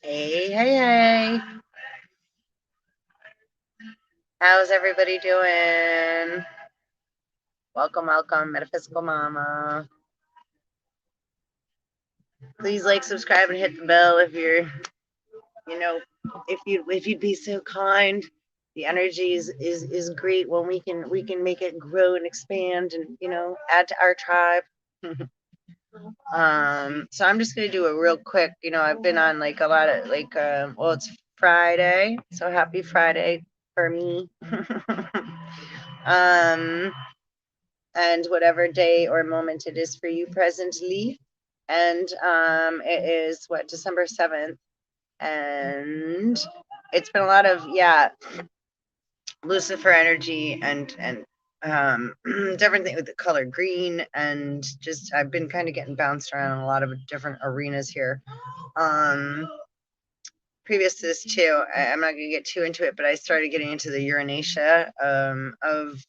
Hey, hey, hey. How's everybody doing? Welcome, welcome, Metaphysical Mama. Please like, subscribe, and hit the bell if you're, you know, if you'd be so kind. The energy is great when we can make it grow and expand and add to our tribe. So I'm just gonna do a real quick. I've been on like a lot of well, it's Friday, so happy Friday for me. um, and whatever day or moment it is for you presently. And it is what, December 7th. And it's been a lot of, Lucifer energy and different thing with the color green, and just I've been kind of getting bounced around in a lot of different arenas here. Previous to this too, I'm not gonna get too into it, but I started getting into the Uranatia of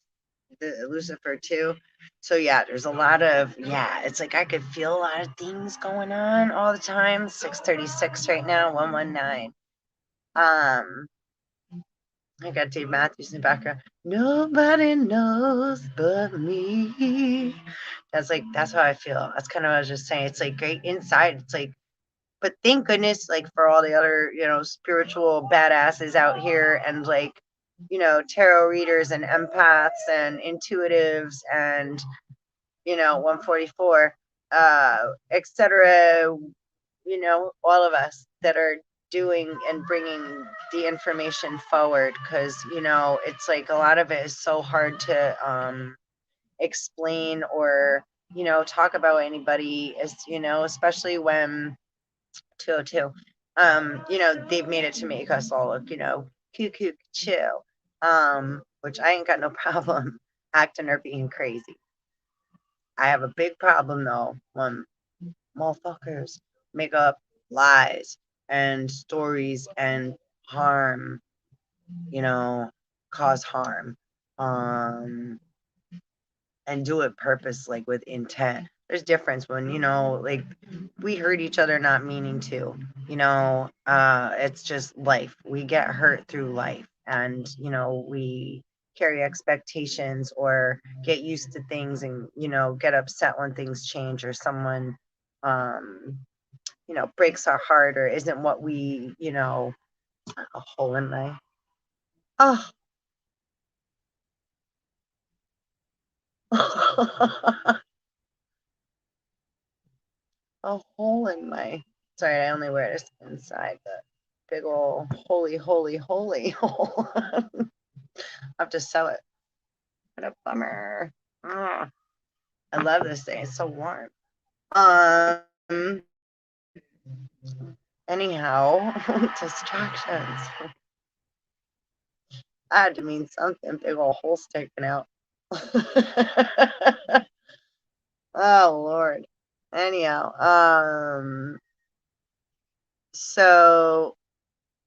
the Lucifer too. So yeah, there's a lot of, it's like I could feel a lot of things going on all the time. 6:36 right now, 119. I got Dave Matthews in the background. Nobody knows but me. That's how I feel. That's kind of what I was just saying. It's like great inside. It's like, but thank goodness, like for all the other, spiritual badasses out here, and like, tarot readers and empaths and intuitives and 144, etc. All of us that are doing and bringing the information forward, because it's like a lot of it is so hard to explain or talk about anybody, as especially when 202, they've made it to make us all look cuckoo chill, which I ain't got no problem acting or being crazy. I have a big problem though when motherfuckers make up lies and stories and harm, cause harm, and do it purpose, like with intent. There's difference when, like we hurt each other not meaning to, it's just life. We get hurt through life, and, we carry expectations or get used to things, and, get upset when things change, or someone, um, breaks our heart or isn't what we, a hole in my, oh, a hole in my, sorry, I only wear this inside, but big old holy, holy, holy hole. I have to sew it. What a bummer. I love this day. It's so warm. Um, anyhow, distractions. I had to mean something. Big old hole sticking out. Oh Lord. Anyhow, so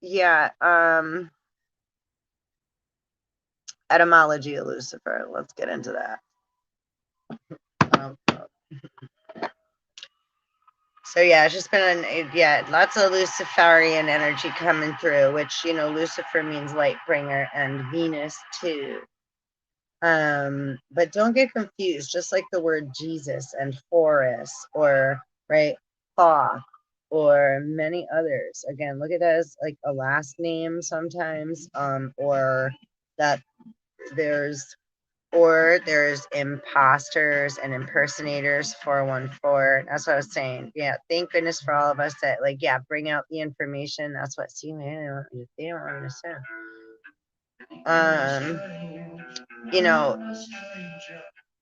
yeah, etymology of Lucifer. Let's get into that. Um, so yeah, it's just been lots of Luciferian energy coming through, which Lucifer means light bringer, and Venus too. But don't get confused, just like the word Jesus and Horus, or right, Thoth, or many others. Again, look at that as like a last name sometimes, or that there's there's imposters and impersonators, 414. That's what I was saying. Yeah, thank goodness for all of us that bring out the information. That's what, see, man, they don't understand. You know,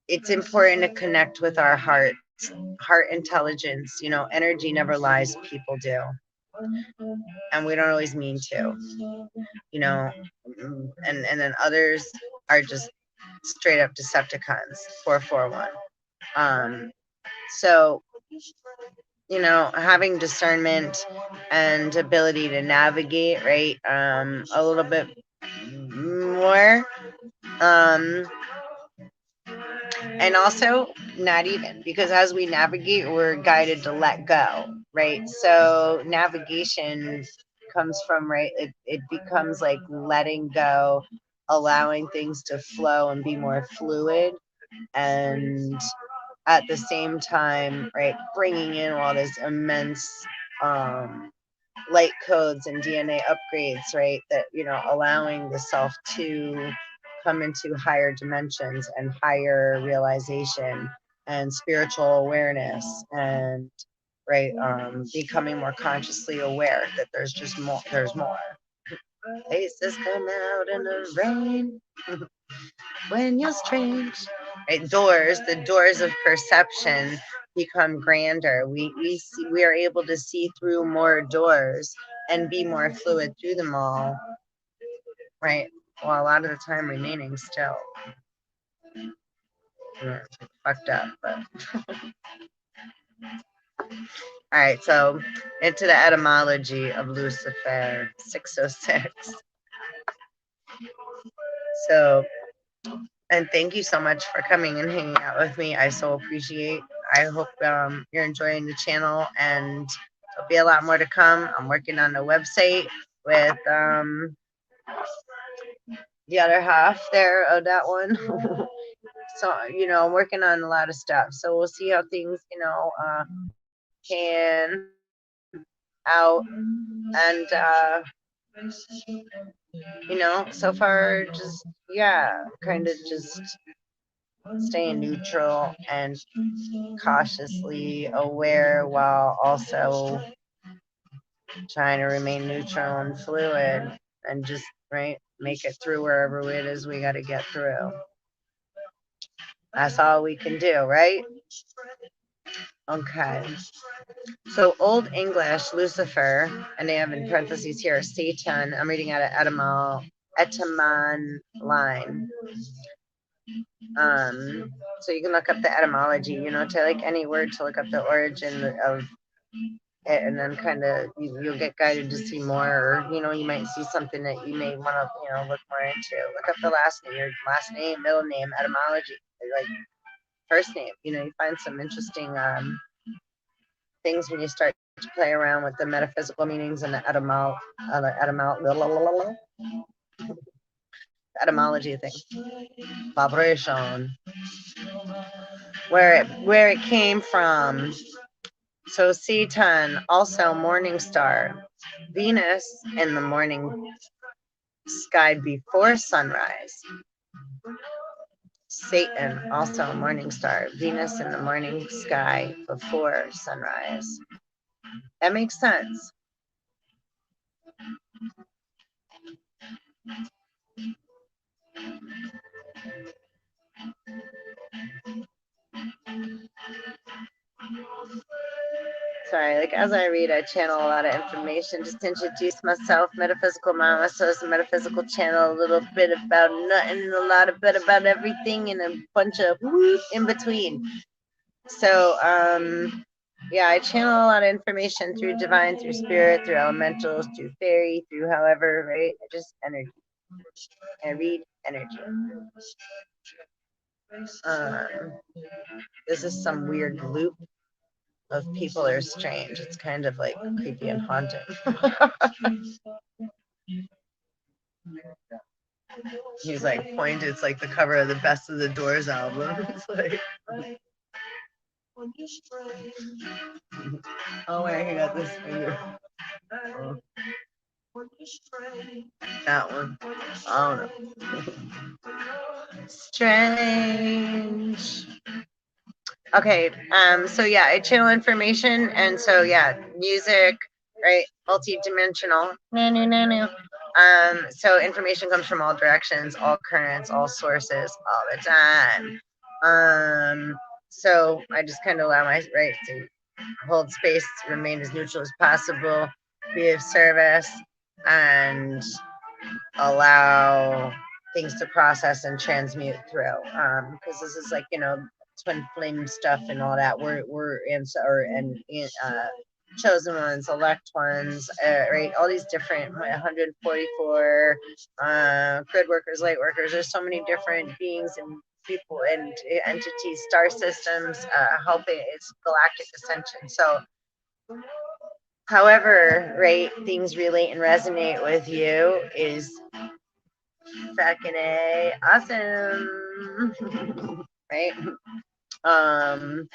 it's important to connect with our heart intelligence. Energy never lies, people do. And we don't always mean to, and then others are just straight up Decepticons, 441. So, having discernment and ability to navigate, right, a little bit more, And also, not even, because as we navigate, we're guided to let go, right? So navigation comes from, right, it becomes like letting go, allowing things to flow and be more fluid, and at the same time, right, bringing in all this immense um light codes and DNA upgrades, right? That, allowing the self to come into higher dimensions and higher realization and spiritual awareness, and right, becoming more consciously aware that there's just more, there's more. Faces come out in the rain when you're strange. Right, the doors of perception become grander. We are able to see through more doors and be more fluid through them all, right? Well, a lot of the time remaining still, fucked up. But all right, so into the etymology of Lucifer, 606. So, and thank you so much for coming and hanging out with me. I so appreciate. I hope you're enjoying the channel, and there'll be a lot more to come. I'm working on a website with the other half there of that one. So, I'm working on a lot of stuff. So we'll see how things, pan out. And, so far, just, yeah, kind of just staying neutral and cautiously aware while also trying to remain neutral and fluid, and just, right, make it through wherever it is we got to get through. That's all we can do, right? Okay. So Old English, Lucifer, and they have in parentheses here Satan. I'm reading out of etymon line. So you can look up the etymology, to like any word, to look up the origin of it, and then kind of you'll get guided to see more, or you might see something that you may want to look more into. Look up the last name, your last name, middle name, etymology, like first name. You find some interesting things when you start to play around with the metaphysical meanings and the etymology thing, vibration, where it came from. So Satan, also morning star, Venus in the morning sky before sunrise. Satan, also morning star, Venus in the morning sky before sunrise. That makes sense. Sorry, like as I read, I channel a lot of information. Just to introduce myself, Metaphysical Mama. So it's a metaphysical channel, a little bit about nothing, a lot of bit about everything, and a bunch of whoop in between. So, yeah, I channel a lot of information through divine, through spirit, through elementals, through fairy, through however, right? Just energy. I read energy. This is some weird loop of people are strange. It's kind of like creepy and haunting. He's like pointed. It's like the cover of the Best of the Doors album. It's like, oh wait, he got this finger. Oh. That one. I don't know. Strange. Okay, so yeah, I channel information, and so yeah, music, right? Multi-dimensional. No, no, no, no. So information comes from all directions, all currents, all sources, all the time. So I just kind of allow my right to hold space, remain as neutral as possible, be of service, and allow things to process and transmute through. Because this is like, twin flame stuff and all that. We're in, chosen ones, elect ones, right? All these different 144 grid workers, light workers. There's so many different beings and people and entities, star systems, helping its galactic ascension. So, however, right, things relate and resonate with you is fucking A, awesome, right? Um,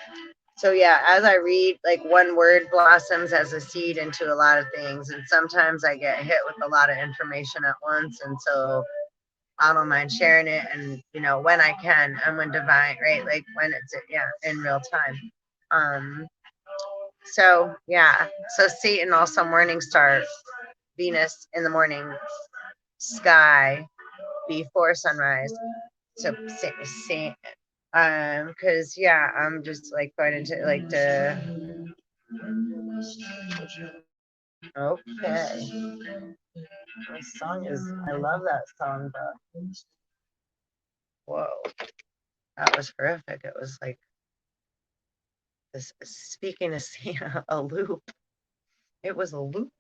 so yeah, as I read, like one word blossoms as a seed into a lot of things, and sometimes I get hit with a lot of information at once, and so I don't mind sharing it, and when I can, and when divine, right, like when it's in real time. So yeah, so Satan also morning star, Venus in the morning sky before sunrise. So see, because yeah, I'm just like going into like the okay. This song is, I love that song, but whoa, that was horrific. It was like this. Speaking of a loop, it was a loop.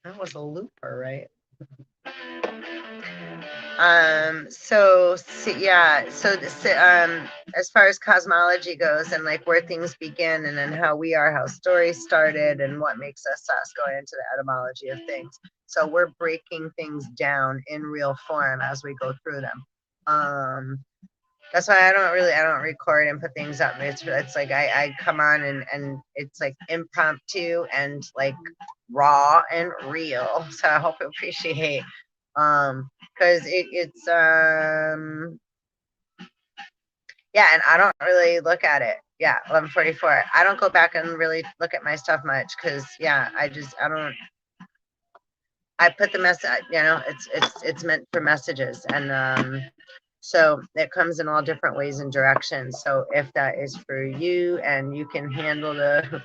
That was a looper, right? As far as cosmology goes and like where things begin and then how we are, how stories started and what makes us going into the etymology of things. So we're breaking things down in real form as we go through them. That's why I don't record and put things up. It's like I come on and it's like impromptu and like raw and real. So I hope you appreciate because it's yeah, and I don't really look at it. Yeah, 11:44. I don't go back and really look at my stuff much because yeah, I don't. I put the message. It's meant for messages, and so it comes in all different ways and directions. So if that is for you and you can handle the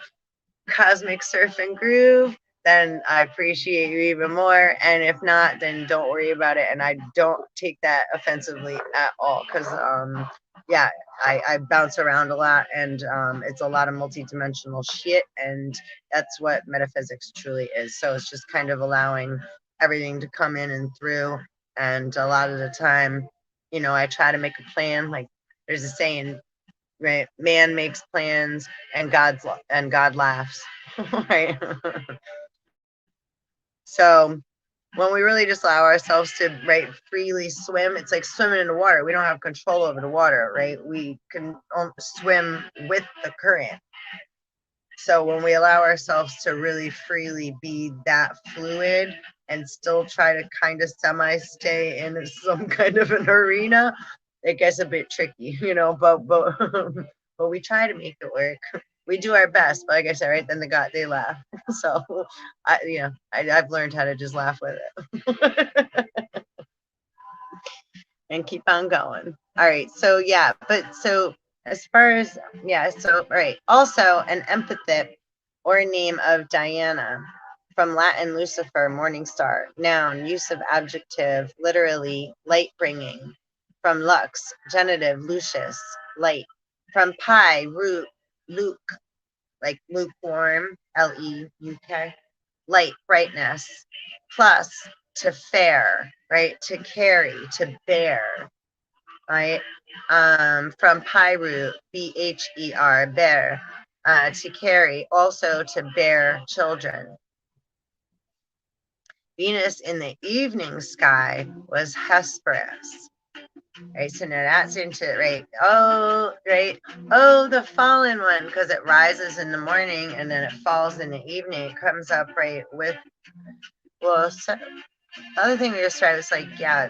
cosmic surf and groove, then I appreciate you even more. And if not, then don't worry about it. And I don't take that offensively at all because, yeah, I bounce around a lot and it's a lot of multidimensional shit. And that's what metaphysics truly is. So it's just kind of allowing everything to come in and through. And a lot of the time, I try to make a plan. Like there's a saying, right? Man makes plans and God laughs, right? So when we really just allow ourselves to freely swim, it's like swimming in the water. We don't have control over the water, right? We can swim with the current. So when we allow ourselves to really freely be that fluid and still try to kind of semi stay in some kind of an arena, it gets a bit tricky, but but we try to make it work. We do our best, but like I said, right then they laugh. So I've learned how to just laugh with it. And keep on going. All right. So yeah, but so as far as right. Also an epithet or name of Diana from Latin Lucifer, morning star. Noun, use of adjective, literally light bringing. From lux, genitive, lucius, light. From pi, root, luke, like lukewarm, Leuk, light, brightness. Plus to fair, right? To carry, to bear, right? From pi root, Bher, bear, to carry, also to bear children. Venus in the evening sky was Hesperus. Right, so now that's into right. Oh, right. Oh, the fallen one, because it rises in the morning and then it falls in the evening. It comes up right with. Well, so, the other thing we just tried is like, yeah,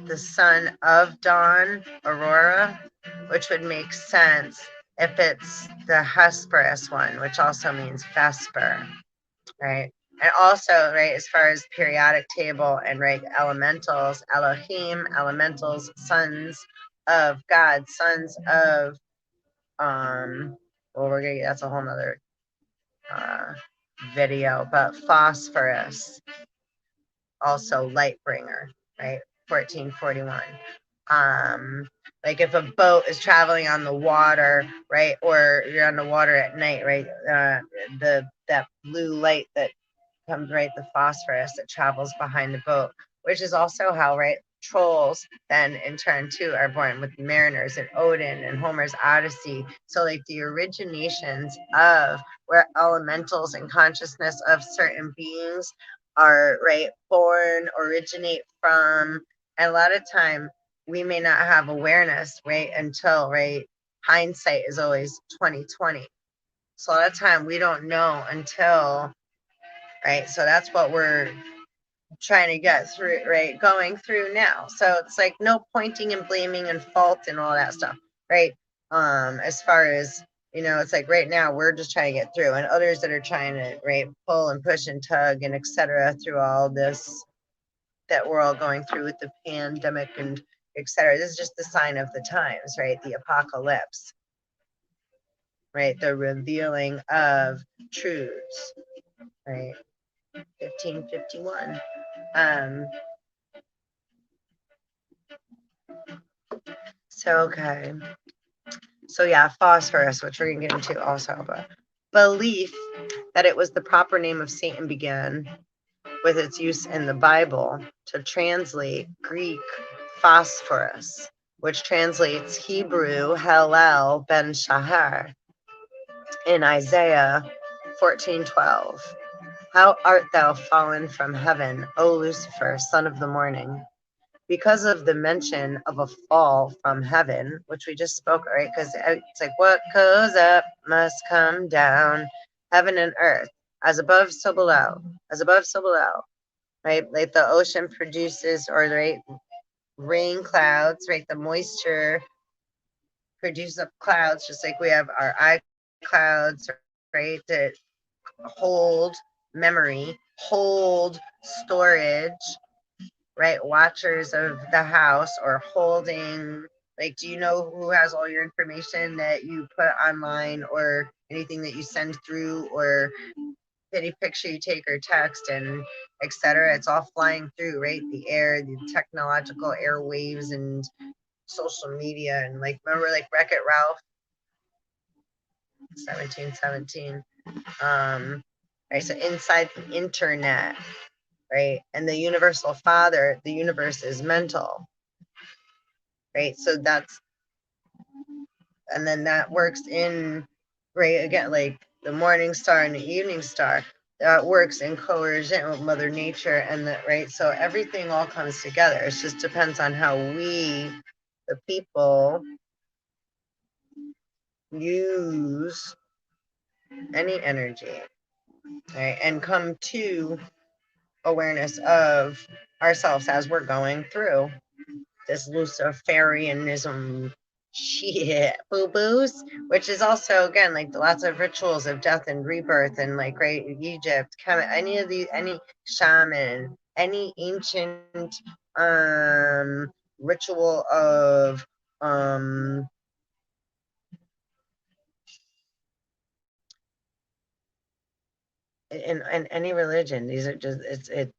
the son of dawn, Aurora, which would make sense if it's the Hesperus one, which also means Vesper, right? And also, right, as far as periodic table and right, elementals, Elohim, elementals, sons of God, sons of well, we're gonna that's a whole nother video, but phosphorus, also light bringer, right? 1441. Like if a boat is traveling on the water, right, or you're on the water at night, right, that blue light that comes right, the phosphorus that travels behind the boat, which is also how, right, trolls then in turn too are born with mariners and Odin and Homer's Odyssey. So like the originations of where elementals and consciousness of certain beings are right born, originate from, and a lot of time we may not have awareness right until right hindsight is always 2020. So a lot of time we don't know until right. So that's what we're trying to get through, right? Going through now. So it's like no pointing and blaming and fault and all that stuff, right? As far as it's like right now we're just trying to get through, and others that are trying to right pull and push and tug and etc. through all this that we're all going through with the pandemic and etc. This is just the sign of the times, right? The apocalypse, right? The revealing of truths, right? 1551. Um, so okay. So yeah, phosphorus, which we're gonna get into also, but belief that it was the proper name of Satan began with its use in the Bible to translate Greek phosphorus, which translates Hebrew Hallel ben Shahar in Isaiah 14:12. How art thou fallen from heaven, O Lucifer, son of the morning? Because of the mention of a fall from heaven, which we just spoke, right? Because it's like what goes up must come down, heaven and earth, as above, so below, as above, so below, right? Like the ocean produces, or right, rain clouds, right? The moisture produces up clouds, just like we have our eye clouds, right? That hold memory, hold storage, right? Watchers of the house or holding, like, do you know who has all your information that you put online or anything that you send through or any picture you take or text and etc.? It's all flying through, right? The air, the technological airwaves and social media. And like, remember like Wreck-It Ralph, 1717. Right, so inside the internet, right? And the universal father, the universe is mental, right? So that's, and then that works in, right, again, like the morning star and the evening star, that works in coercion with Mother Nature, and the, right? So everything all comes together. It just depends on how we, the people, use any energy, right? And come to awareness of ourselves as we're going through this Luciferianism shit, boo boos, which is also again like lots of rituals of death and rebirth and like right Egypt, any of these, any shaman, any ancient ritual of in any religion. These are just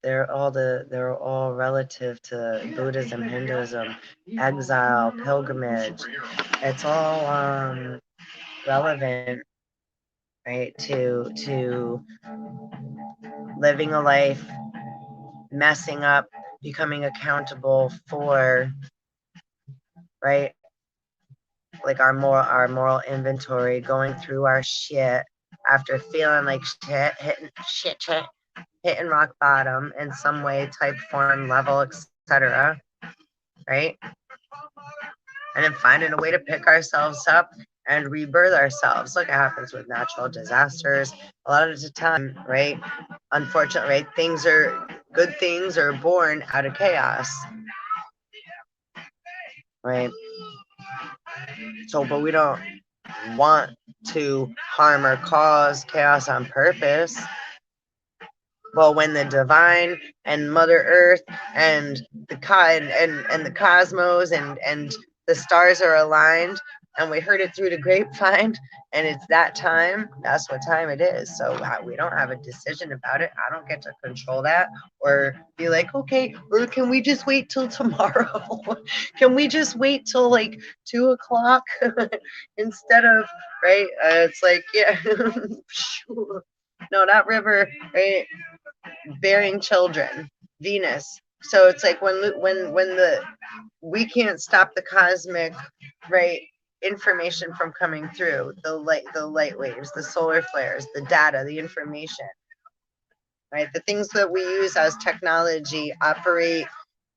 they're all relative to Buddhism, Hinduism, exile, pilgrimage. It's all relevant, right, to living a life, messing up, becoming accountable for, right, like our moral inventory, going through our shit after feeling like shit, hitting rock bottom in some way, type, form, level, etc. Right? And then finding a way to pick ourselves up and rebirth ourselves. Look what happens with natural disasters. A lot of the time, right? Unfortunately, right? Good things are born out of chaos. Right? So, but we don't want to harm or cause chaos on purpose. Well, when the divine and Mother Earth and and the cosmos and the stars are aligned, and we heard it through the grapevine, and it's that time, that's what time it is. So we don't have a decision about it. I don't get to control that or be like, okay, or can we just wait till tomorrow? Can we just wait till like 2 o'clock instead of right? It's like, yeah, no, that river, right? Bearing children, Venus, So it's like when the we can't stop the cosmic, right, information from coming through, the light waves, the solar flares, the data, the information, right? The things that we use as technology operate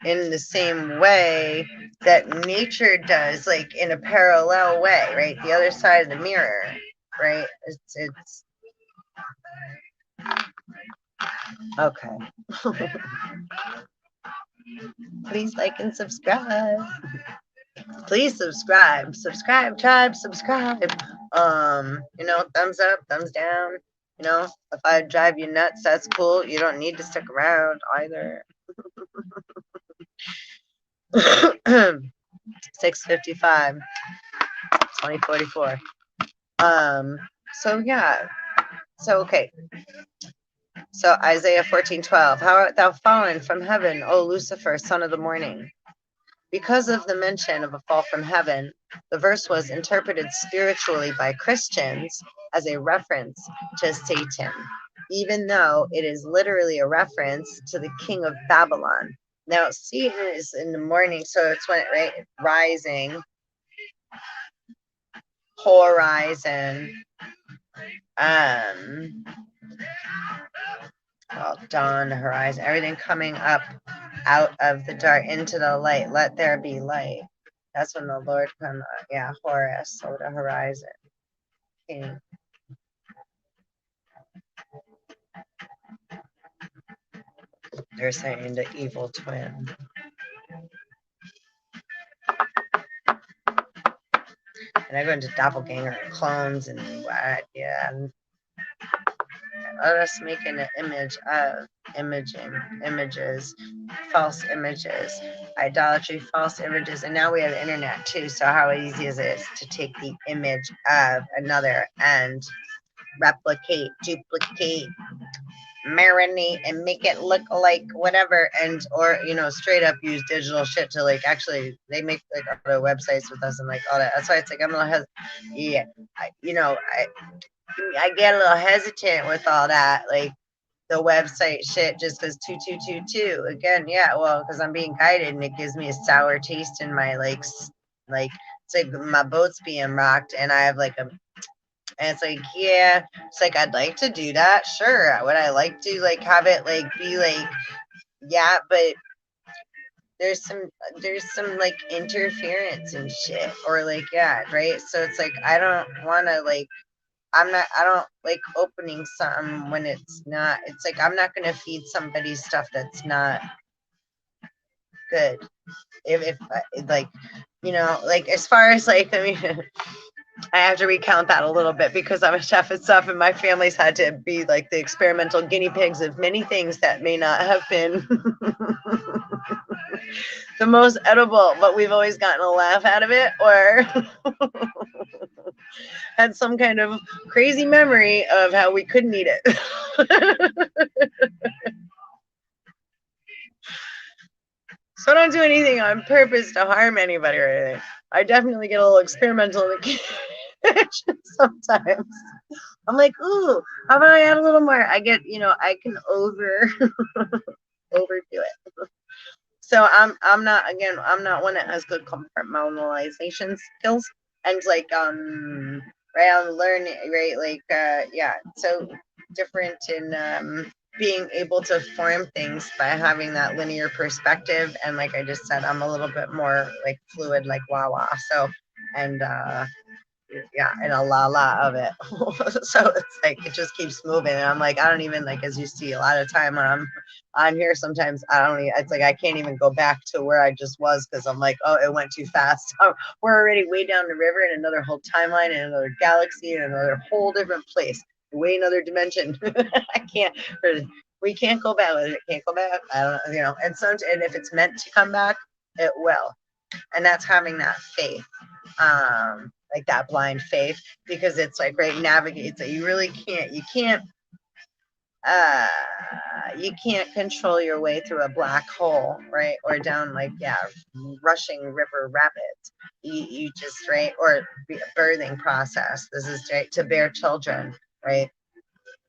in the same way that nature does, like in a parallel way, right? The other side of the mirror, right? It's okay. Please like and subscribe. Please subscribe. Subscribe, tribe, subscribe. Thumbs up, thumbs down. If I drive you nuts, that's cool. You don't need to stick around either. 6:55, 2044. So yeah. So okay. So Isaiah 14:12. How art thou fallen from heaven, O Lucifer, son of the morning? Because of the mention of a fall from heaven, the verse was interpreted spiritually by Christians as a reference to Satan, even though it is literally a reference to the king of Babylon. Now, Satan is in the morning, so it's when right, rising, horizon, dawn, horizon, everything coming up out of the dark into the light. Let there be light. That's when the Lord comes. Yeah, Horus, so the horizon. King. They're saying the evil twin. And I go into doppelganger and clones and what? Yeah. And let us make an image of images, false images, idolatry, false images. And now we have the internet too. So how easy is it to take the image of another and replicate, duplicate, marinate, and make it look like whatever, and or straight up use digital shit to like actually they make like other websites with us and like all that. That's why it's like I'm a little yeah, I get a little hesitant with all that, like the website shit, just because 2222 again. Yeah, well, because I'm being guided and it gives me a sour taste in my like it's like my boat's being rocked and I have like a. And it's like, yeah, it's like I'd like to do that. Sure. Would I like to like have it like be like, yeah, but there's some like interference and shit. Or like, yeah, right. So it's like I don't wanna like I don't like opening something when it's not. It's like I'm not gonna feed somebody stuff that's not good. If like like as far as like I mean I have to recount that a little bit because I'm a chef and stuff, and my family's had to be like the experimental guinea pigs of many things that may not have been the most edible, but we've always gotten a laugh out of it or had some kind of crazy memory of how we couldn't eat it. So I don't do anything on purpose to harm anybody or anything. I definitely get a little experimental in the kitchen sometimes. I'm like, ooh, how about I add a little more? I get, I can overdo it. So I'm not one that has good compartmentalization skills and like right on learning right like yeah, so different in being able to form things by having that linear perspective, and like I just said, I'm a little bit more like fluid like Wawa, so and yeah, and a la of it. So it's like it just keeps moving, and I'm like I don't even like, as you see a lot of time when I'm on here, sometimes I don't even, it's like I can't even go back to where I just was because I'm like, oh, it went too fast. We're already way down the river in another whole timeline, in another galaxy, in another whole different place, way another dimension. I can't, we can't go back with it. Can't go back. I don't, and if it's meant to come back, it will. And that's having that faith, like that blind faith, because it's like right, navigate. So uh you can't control your way through a black hole, right, or down like, yeah, rushing river rapids. You just, right, or birthing process. This is right, to bear children, right,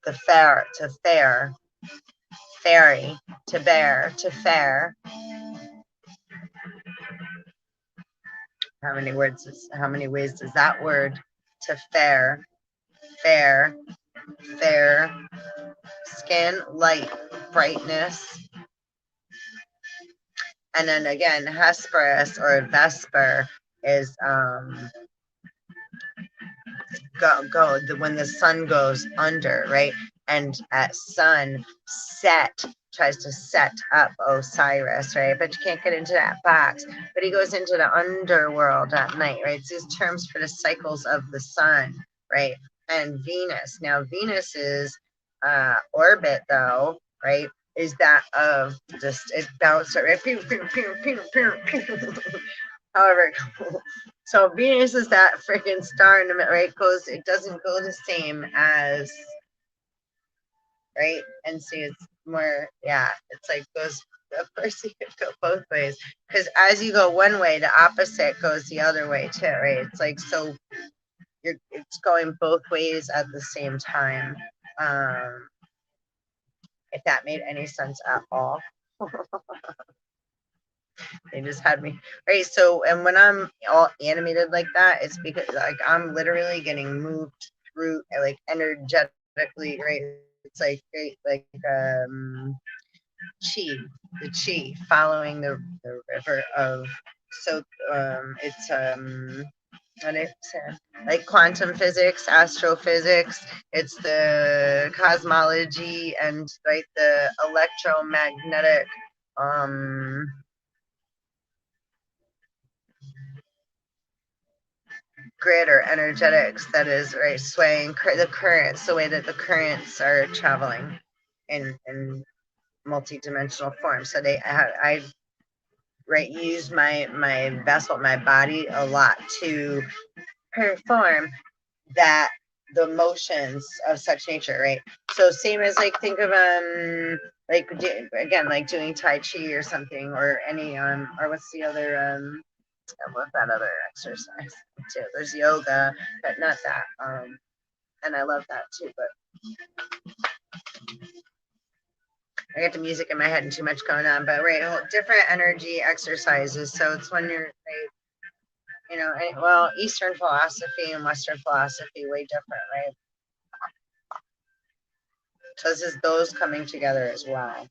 the fair to fair fairy, to bear, to fair. How many ways does that word to fair, fair, fair, skin, light, brightness, and then again, Hesperus or Vesper is when the sun goes under, right? And at sun set tries to set up Osiris, right? But you can't get into that box. But he goes into the underworld at night, right? It's these terms for the cycles of the sun, right? And Venus. Now Venus's orbit, though, right, is that of just it bounces right, pew, pew, pew, pew, pew, pew. However, so Venus is that freaking star in the middle, right? It doesn't go the same as, right? And see, it's more, yeah, it's like goes, of course, you could go both ways. Because as you go one way, the opposite goes the other way too, right? It's like, so it's going both ways at the same time. If that made any sense at all. They just had me right. So, and when I'm all animated like that, it's because like I'm literally getting moved through, like energetically, right? It's like chi, the chi, following the river of. So, it's what is it? Like quantum physics, astrophysics. It's the cosmology and like the electromagnetic grid or energetics that is right swaying the currents, the way that the currents are traveling in multi-dimensional form. So I right use my vessel, my body a lot to perform that the motions of such nature, right? So same as like think of like again like doing tai chi or something or any or what's the other I love that other exercise too. There's yoga, but not that. And I love that too. But I get the music in my head and too much going on. But right, different energy exercises. So it's when you're, right, you know, well, Eastern philosophy and Western philosophy way different, right? So this is those coming together as well.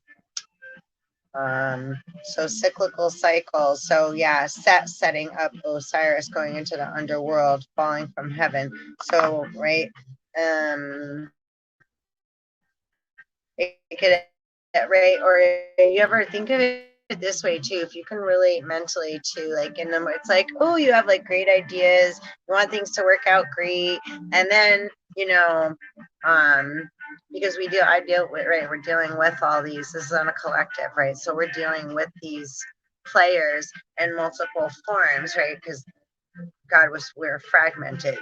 So cyclical cycles. So yeah, setting up Osiris going into the underworld, falling from heaven. So right, it could right, or you ever think of it this way too? If you can relate mentally to like in them, it's like, oh, you have like great ideas, you want things to work out great, and then because I deal with, right, we're dealing with all these, this is on a collective, right? So we're dealing with these players in multiple forms, right? Because we're fragmented,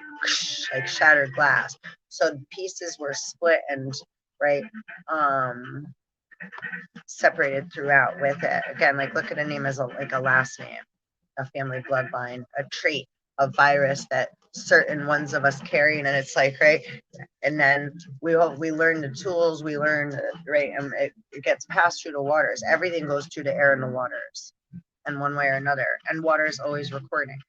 like shattered glass. So pieces were split and right, separated throughout with it. Again, like look at a name as a last name, a family bloodline, a trait, a virus that certain ones of us carry, and then it's like right, and then we learn the tools, we learn right, and it gets passed through the waters. Everything goes through the air and the waters, in one way or another, and water is always recording.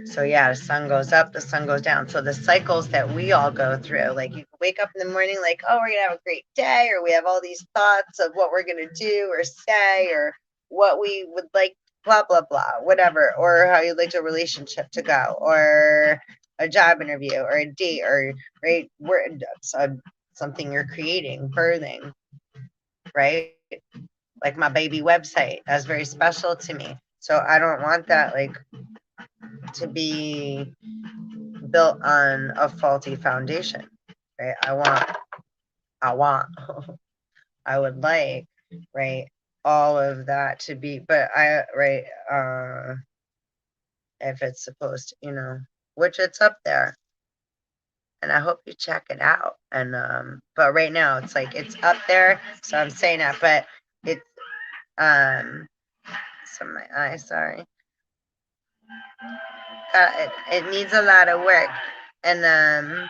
So yeah, the sun goes up, the sun goes down. So the cycles that we all go through, like you wake up in the morning like, oh, we're gonna have a great day, or we have all these thoughts of what we're gonna do or say, or what we would like, blah blah blah, whatever, or how you'd like a relationship to go, or a job interview, or a date, or right, something you're creating, birthing, right? Like my baby website, that's very special to me. So I don't want that like to be built on a faulty foundation, right? I want, I would like, right, all of that to be, but right, if it's supposed to, which it's up there, and I hope you check it out. And, but right now it's like, it's up there, so I'm saying that, but it's, so my eye, sorry. It needs a lot of work. And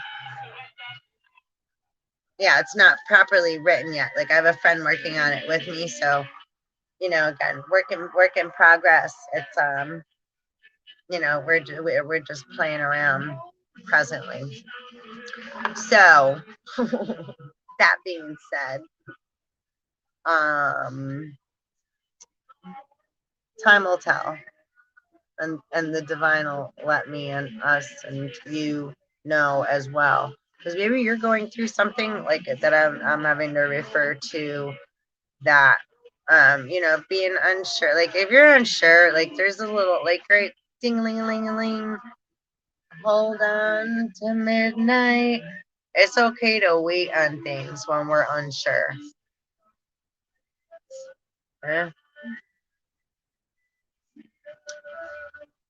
yeah, it's not properly written yet. Like I have a friend working on it with me, so again, work in progress. It's we're just playing around presently. So that being said, um, time will tell, and the divine will let me and us and you know as well. Because maybe you're going through something like that. I'm having to refer to that. Being unsure. Like if you're unsure, like there's a little like right ding ling ling ling. Hold on to midnight. It's okay to wait on things when we're unsure. Eh?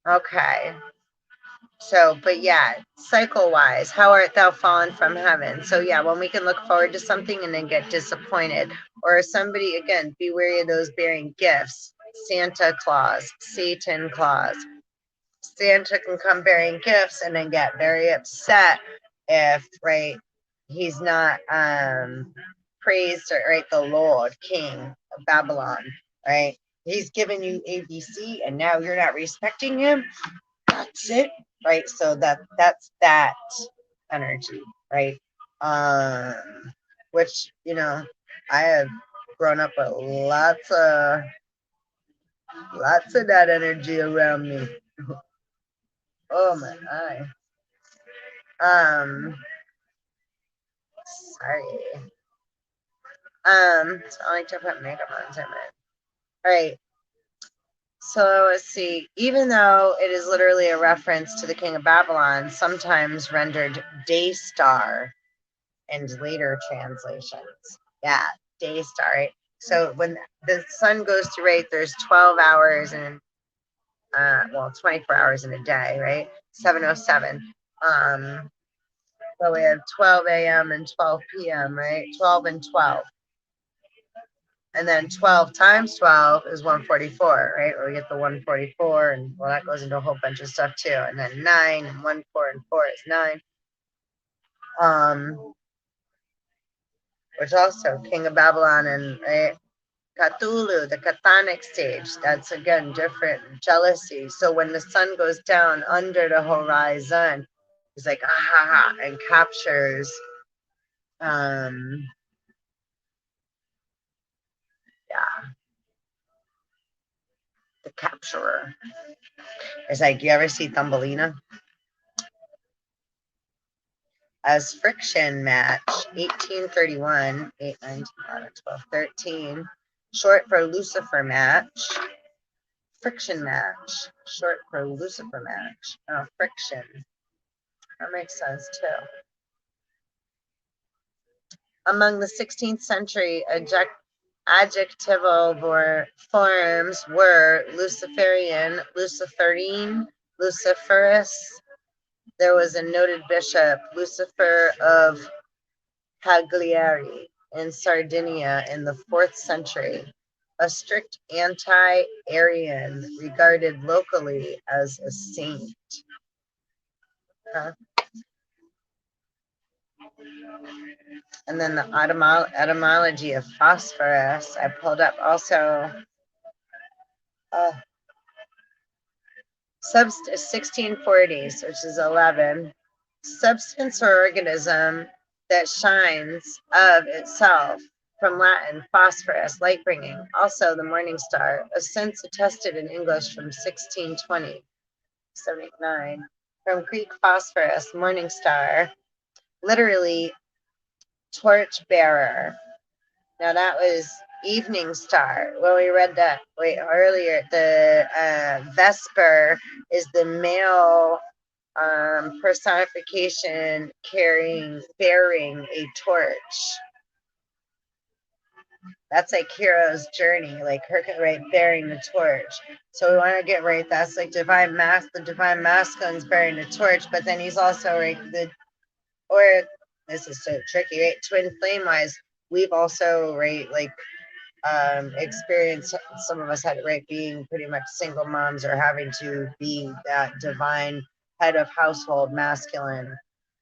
Okay. So, but yeah, cycle wise, how art thou fallen from heaven? So, yeah, when we can look forward to something and then get disappointed, or somebody, again, be wary of those bearing gifts. Santa Claus, Satan Claus. Santa can come bearing gifts and then get very upset if, right, he's not praised, or, right, the Lord, King of Babylon, right? He's given you ABC and now you're not respecting him. That's it, right? So that's that energy, right? Um, which I have grown up with lots of that energy around me. Oh my eye. Sorry. So I like to put makeup on time. All right. So let's see. Even though it is literally a reference to the king of Babylon, sometimes rendered day star in later translations. Yeah, day star. Right? So when the sun goes to right, there's 12 hours and 24 hours in a day, right? 7:07. So we have 12 a.m. and 12 p.m., right? 12 and 12. And then 12 times 12 is 144, right? Or we get the 144, and well, that goes into a whole bunch of stuff too. And then 9 and 1, 4, and 4 is 9. Which also, King of Babylon and right, Cthulhu, the Chthonic stage, that's again different. Jealousy. So when the sun goes down under the horizon, he's like, ah, ha, ha, and captures, yeah, the capturer. It's like, you ever see Thumbelina? As friction match, 1831, 8, 9, 11, 12, 13, short for Lucifer match, friction match, short for Lucifer match. Oh, friction. That makes sense too. Among the 16th century adjectival forms were Luciferian, Luciferine, Luciferus. There was a noted bishop, Lucifer of Cagliari in Sardinia in the 4th century, a strict anti-Arian regarded locally as a saint. Huh? And then the etymology of phosphorus, I pulled up also. 1640s, which is 11. Substance or organism that shines of itself, from Latin phosphorus, light bringing. Also the morning star, a sense attested in English from 1620, 79. From Greek phosphorus, morning star, literally torch bearer. Now that was evening star. When we read that earlier, the Vesper is the male personification bearing a torch. That's like hero's journey, like her, right, bearing the torch. So we want to get right. That's like the divine masculine's bearing the torch, but then he's also right or this is so tricky, right? Twin flame wise, we've also right like experienced, some of us had right being pretty much single moms or having to be that divine head of household masculine.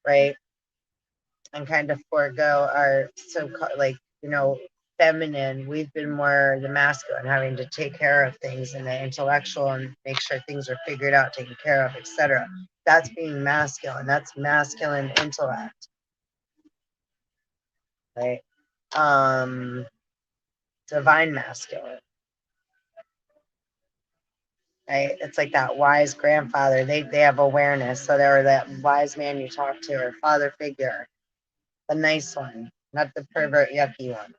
right? And kind of forego our like, feminine. We've been more the masculine, having to take care of things and the intellectual and make sure things are figured out, taken care of, etc. That's being masculine. That's masculine intellect, right? Divine masculine, right? It's like that wise grandfather. They have awareness. So they're that wise man you talk to, or father figure, the nice one, not the pervert yucky one.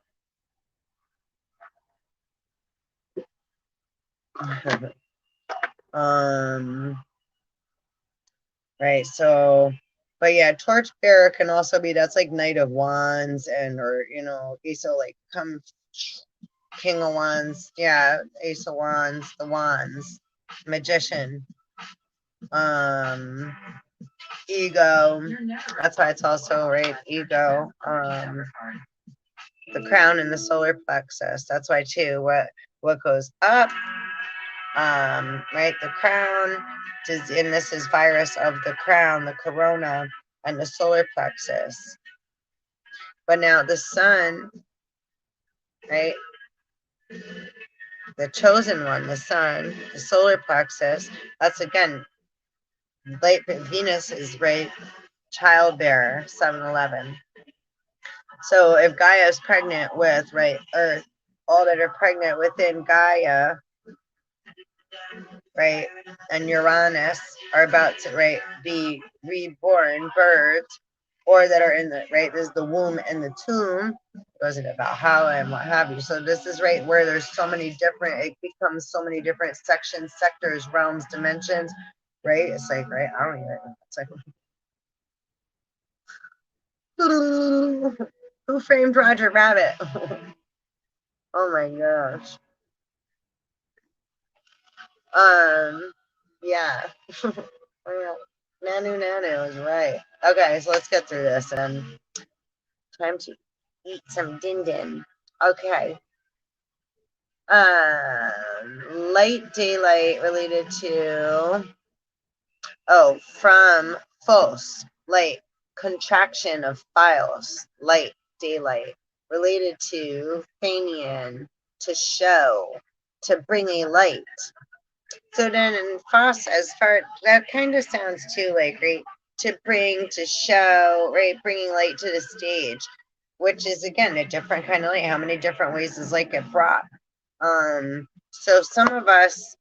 Right. So, but yeah, torchbearer can also be, that's like Knight of Wands, and or Ace of, like, come King of Wands. Yeah, Ace of Wands, the Wands, Magician, um, Ego. That's why it's also right. Ego. The crown and the solar plexus. That's why too. What goes up? Right, the crown, and this is virus of the crown, the corona, and the solar plexus. But now the sun, right, the chosen one, the sun, the solar plexus, that's again, late Venus is, right, childbearer, 7-11. So if Gaia is pregnant with, right, Earth, all that are pregnant within Gaia, right, and Uranus are about to, right, be reborn, birthed, or that are in the, right, there's the womb and the tomb, goes into Valhalla and what have you. So this is, right, where there's so many different, it becomes so many different sections, sectors, realms, dimensions, right? It's like, right, I don't even, it's like, who framed Roger Rabbit? Oh my gosh. Yeah. Nanu Nanu is right. Okay, so let's get through this. Time to eat some din din. Okay. Light daylight related to, from phos, light, contraction of philos, light daylight, related to Fenian, to show, to bring a light. So then in phos, as far, that kind of sounds too like, right, to bring, to show, right, bringing light to the stage, which is again a different kind of light. How many different ways does light get brought? So some of us,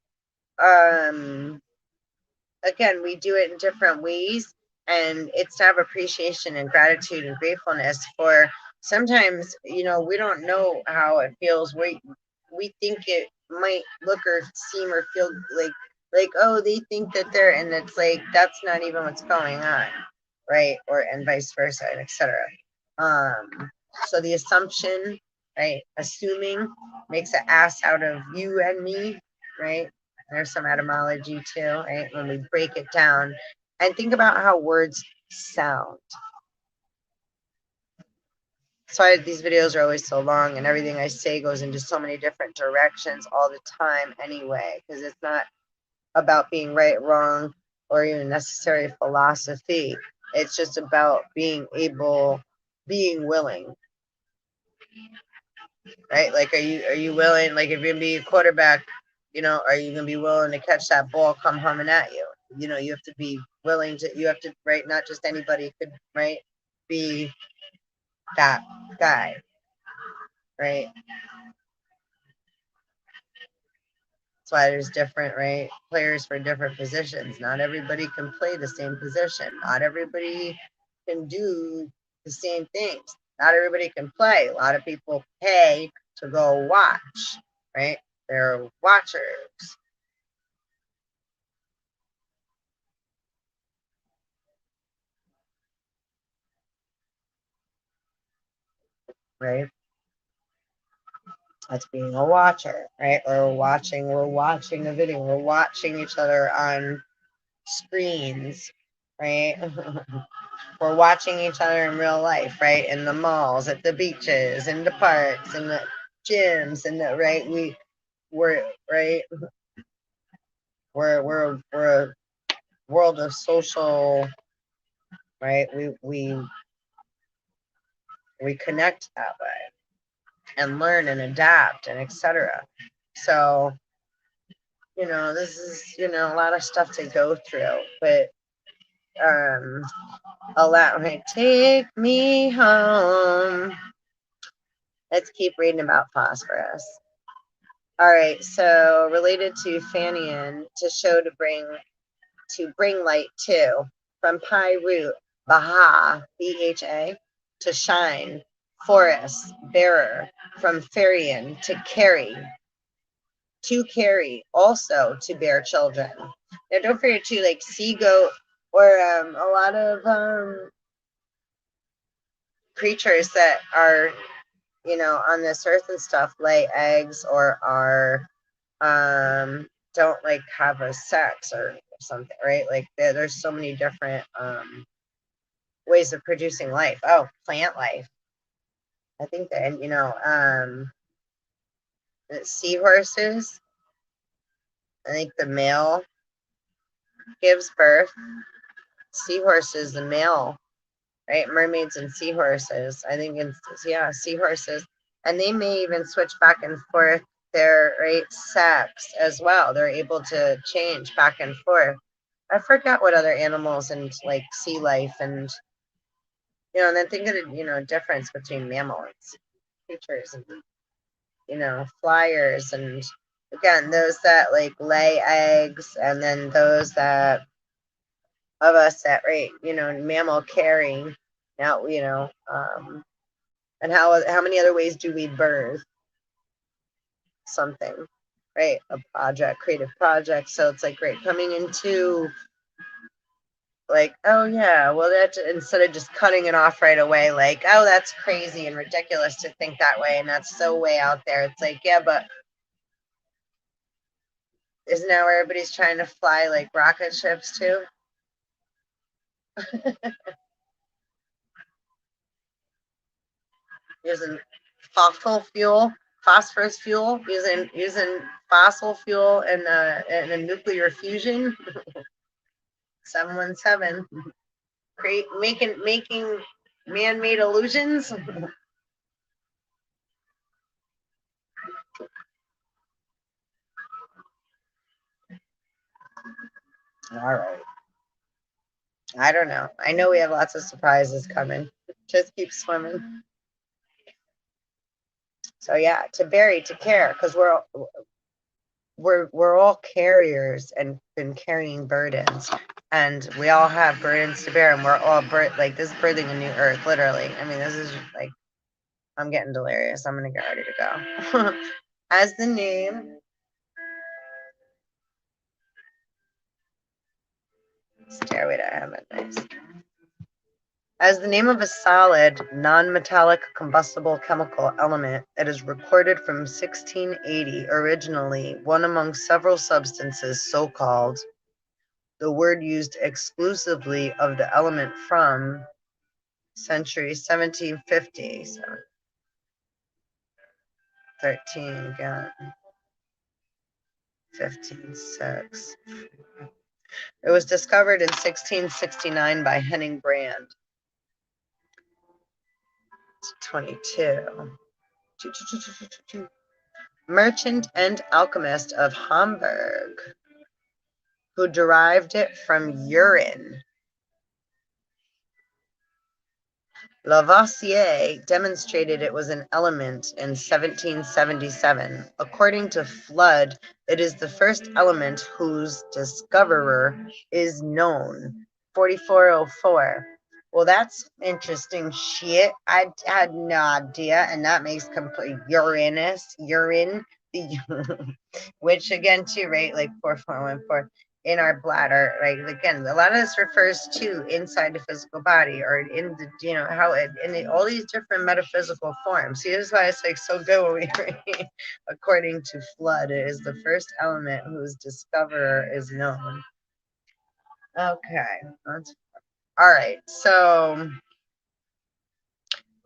again, we do it in different ways, and it's to have appreciation and gratitude and gratefulness for, sometimes, we don't know how it feels. We think it might look or seem or feel like, oh, they think that they're, and it's like, that's not even what's going on, right? Or, and vice versa, and etc. So the assumption, right, assuming, makes an ass out of you and me, right? There's some etymology too, right? When we break it down and think about how words sound. That's why these videos are always so long, and everything I say goes into so many different directions all the time anyway, because it's not about being right, wrong, or even necessary philosophy. It's just about being willing, right? Like, are you willing? Like, if you're gonna be a quarterback, are you gonna be willing to catch that ball come humming at you? You have to be willing to. You have to, right? Not just anybody could, right, be that guy, right? That's why there's different, right, players for different positions. Not everybody can play the same position. Not everybody can do the same things. Not everybody can play. A lot of people pay to go watch, right? They're watchers, right? That's being a watcher, right? Or we're watching a video, we're watching each other on screens, right? We're watching each other in real life, right? In the malls, at the beaches, in the parks, in the gyms, and the, right, we're right. We're a world of social right? We connect that way and learn and adapt and etc. So, this is, a lot of stuff to go through, but allow me, take me home. Let's keep reading about phosphorus. All right, so related to Fanian, to show to bring light to, from pi root, Baha, BHA, to shine, forest, bearer, from Farian, to carry, also to bear children. Now, don't forget to like sea goat or a lot of creatures that are, on this earth and stuff, lay eggs or are don't like have a sex or something, right? Like there's so many different ways of producing life. Oh, plant life. I think that, and seahorses. I think the male gives birth. Seahorses, the male, right? Mermaids and seahorses. I think yeah, seahorses, and they may even switch back and forth their right sex as well. They're able to change back and forth. I forgot what other animals and like sea life and and then think of the difference between mammals, creatures, and flyers, and again those that like lay eggs, and then those that of us that right mammal carrying now and how many other ways do we birth something, right? A project, creative project. So it's like great coming into like, oh yeah, well that instead of just cutting it off right away, like, oh, that's crazy and ridiculous to think that way, and that's so way out there. It's like, yeah, but isn't that where everybody's trying to fly like rocket ships too? Using fossil fuel, phosphorus fuel, using fossil fuel in a nuclear fusion. 717. Making man-made illusions. All right. I don't know. I know we have lots of surprises coming. Just keep swimming. So yeah, to bury, to care, because we're all carriers and been carrying burdens, and we all have burdens to bear, and we're all like this is birthing a new earth, literally. I mean, this is like I'm getting delirious. I'm gonna get ready to go. As the name Stairway to Heaven, nice. As the name of a solid, non-metallic combustible chemical element, it is recorded from 1680, originally one among several substances so called. The word used exclusively of the element from century 1750, 13, again, 15.6. It was discovered in 1669 by Henning Brand. 22. Merchant and alchemist of Hamburg, who derived it from urine. Lavoisier demonstrated it was an element in 1777. According to Flood, it is the first element whose discoverer is known. 4404. Well, that's interesting shit. I had no idea, and that makes complete urine, which again, too, right? Like 4414 in our bladder, right? Again, a lot of this refers to inside the physical body or in the, how it in all these different metaphysical forms. See, this is why it's like so good when we read. According to Flood, it is the first element whose discoverer is known. Okay, all right. So,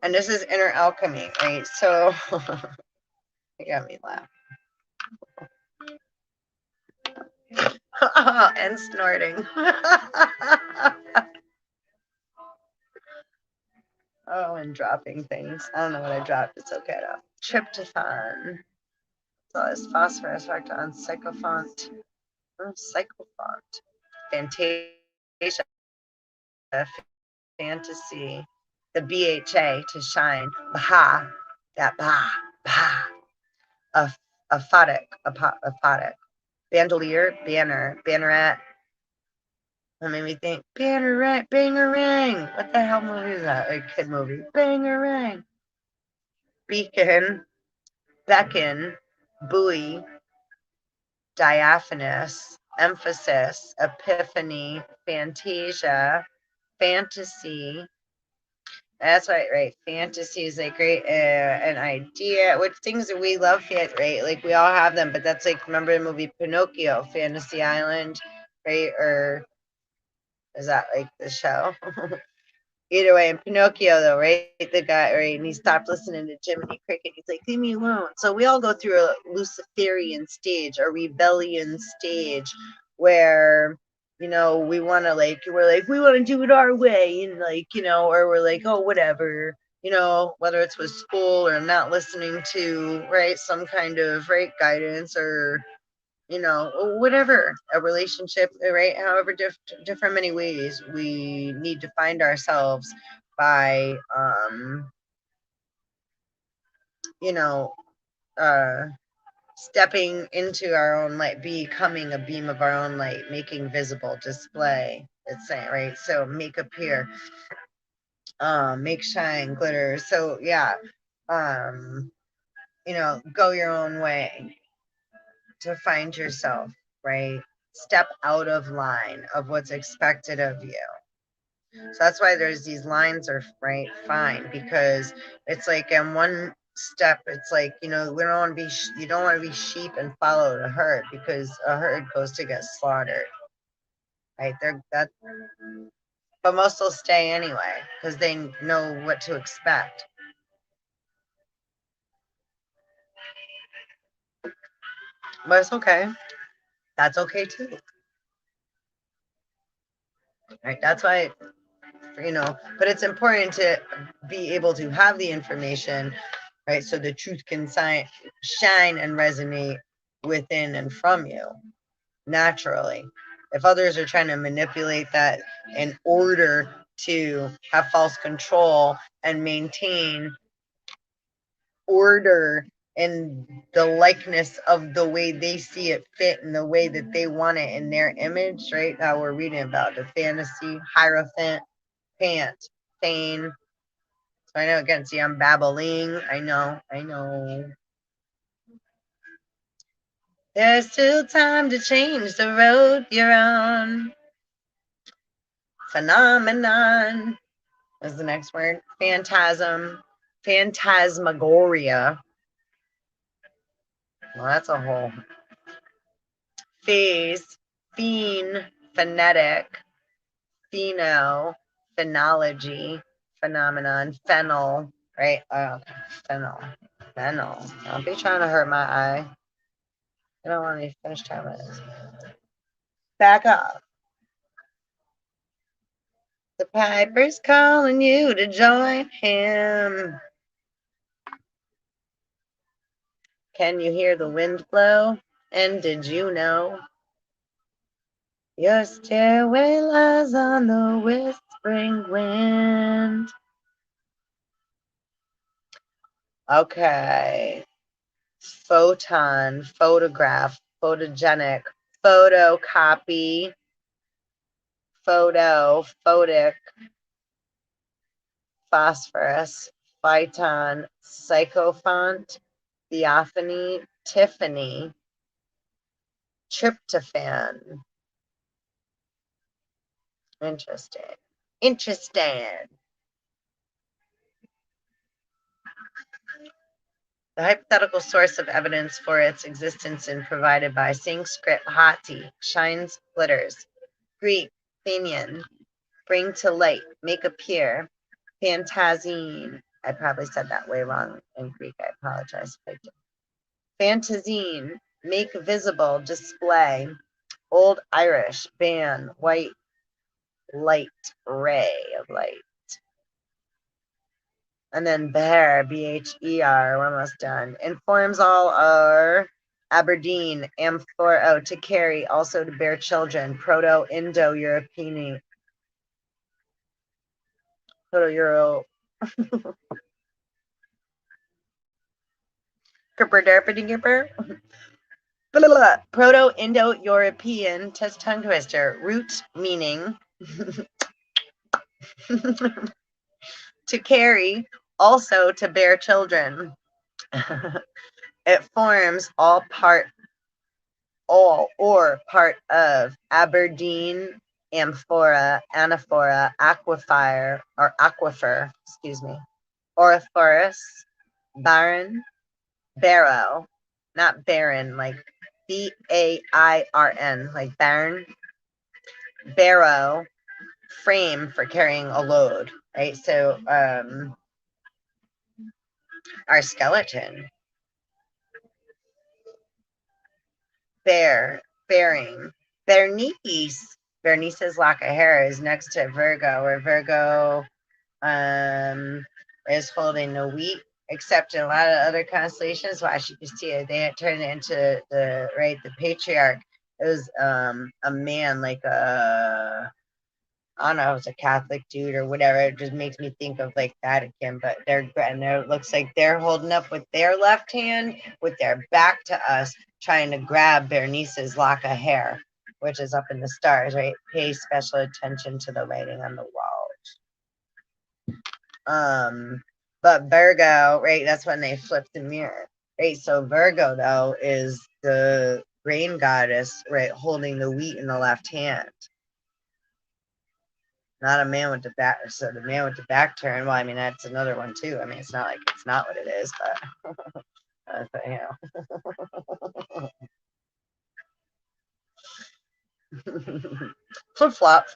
and this is inner alchemy, right? So, it got me laughing. And snorting. Oh, and dropping things. I don't know what I dropped. It's okay though. Tryptophan. So it's phosphorus factor on psychophont. Oh, psychophont. Fantasia. Fantasy. The BHA to shine. Baha. That bah. Bah. A aphotic. Bandolier. Banner. Banneret. That made me think, Bannerang, Bangerang. What the hell movie is that? A kid movie. Bangerang. Beacon, beckon, buoy, diaphanous, emphasis, epiphany, fantasia, fantasy. That's right. Fantasy is like great, an idea. Which things that we love, right? Like we all have them, but that's like, remember the movie Pinocchio, Fantasy Island, right? Or is that like the show? Either way, in Pinocchio, though, right? The guy, right? And he stopped listening to Jiminy Cricket. He's like, leave me alone. So we all go through a Luciferian stage, a rebellion stage where, we want to, like, we want to do it our way. And, like, or we're like, oh, whatever, whether it's with school or not listening to, right, some kind of, right, guidance or, whatever, a relationship, right? However, different many ways we need to find ourselves by, you know, uh, stepping into our own light, becoming a beam of our own light, making visible, display. It's saying, right? So make appear, make shine, glitter. So yeah, um, go your own way to find yourself, right? Step out of line of what's expected of you. So that's why there's these lines are right fine, because it's like in one step it's like, we don't want to be you don't want to be sheep and follow the herd, because a herd goes to get slaughtered, right? They're that, but most will stay anyway because they know what to expect. But it's okay. That's okay too, right? That's why, but it's important to be able to have the information, right? So the truth can shine and resonate within and from you naturally. If others are trying to manipulate that in order to have false control and maintain order in the likeness of the way they see it fit and the way that they want it in their image, right? How we're reading about the fantasy, hierophant, pant, Thane. So I know, again, see, I'm babbling. I know. There's still time to change the road you're on. Phenomenon is the next word. Phantasm. Phantasmagoria. Well, that's a whole. Phase. Phene. Phonetic. Pheno. Phenology. Phenomenon. Phenol. Right? Phenol. Don't be trying to hurt my eye. I don't want to finish time with this. Back up. The piper's calling you to join him. Can you hear the wind blow? And did you know your stairway lies on the whispering wind? Okay. Photon, photograph, photogenic, photocopy, photic, phosphorus, phyton, psychophont, theophany, Tiffany, tryptophan. Interesting. The hypothetical source of evidence for its existence is provided by Sanskrit hati, shines, glitters, Greek phanion, bring to light, make appear, phantazine. I probably said that way wrong in Greek. I apologize if I did. Phantazine, make visible, display. Old Irish, ban, white, light, ray of light. And then bear, Bher, we're almost done. Informs all are Aberdeen, amphora, to carry, also to bear children. Proto-Indo-European, Proto-Euro, Proto-Indo-European, tongue twister, root meaning to carry, also to bear children. It forms all or part of Aberdeen, amphora, anaphora, aquifer, excuse me, Oriphorus, barren, barrow, not barren, like Bairn, like barren, barrow, frame for carrying a load, right? So our skeleton, bearing, Bernice. Bernice's lock of hair is next to Virgo, where Virgo is holding the wheat, except in a lot of other constellations. Well, as you can see, they had turned it into the patriarch. It was a man, like I don't know, if it's a Catholic dude or whatever. It just makes me think of like Vatican, but it looks like they're holding up with their left hand with their back to us, trying to grab Bernice's lock of hair, which is up in the stars, right? Pay special attention to the writing on the wall. But Virgo, right? That's when they flip the mirror, right? So Virgo though is the grain goddess, right? Holding the wheat in the left hand. Not a man with the back. So the man with the back turn. Well, I mean that's another one too. I mean it's not like it's not what it is, but you know. Flip flop.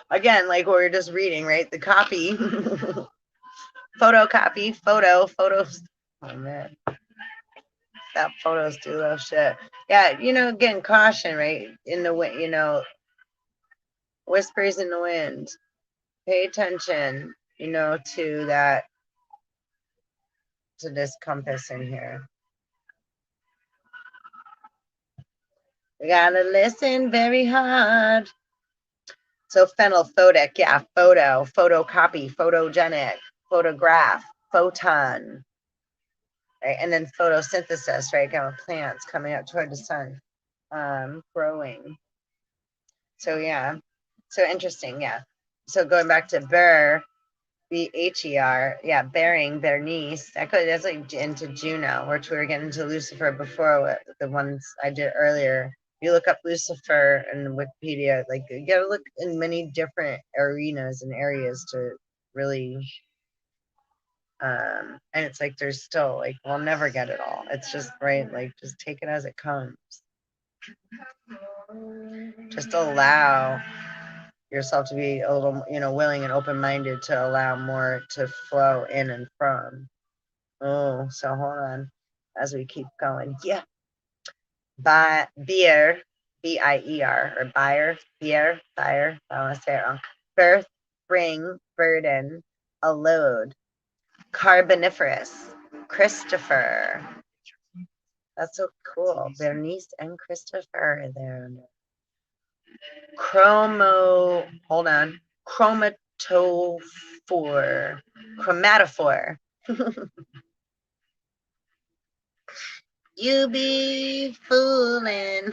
Again, like what we were just reading, right? The copy, photocopy, photos. Oh man, that photos do those shit. Yeah, again, caution, right? In the wind, whispers in the wind. Pay attention, to that, to this compass in here. We gotta listen very hard. So phenylphotic, yeah, photocopy, photogenic, photograph, photon, right? And then photosynthesis, right? Again, with plants coming up toward the sun, growing. So yeah, so interesting, yeah. So going back to Ber, Bher, yeah, bearing, Bernice. That's like into Juno, which we were getting into Lucifer before with the ones I did earlier. You look up Lucifer in Wikipedia, like you gotta look in many different arenas and areas to really and it's like there's still like we'll never get it all. It's just right, like just take it as it comes. Just allow yourself to be a little, willing and open-minded to allow more to flow in and from. Oh, so hold on as we keep going. Yeah. Beer, Bier, or beer, I want to say it wrong. Birth, bring, burden, a load. Carboniferous, Christopher. That's so cool. Bernice and Christopher are there. Hold on. Chromatophore. You be fooling,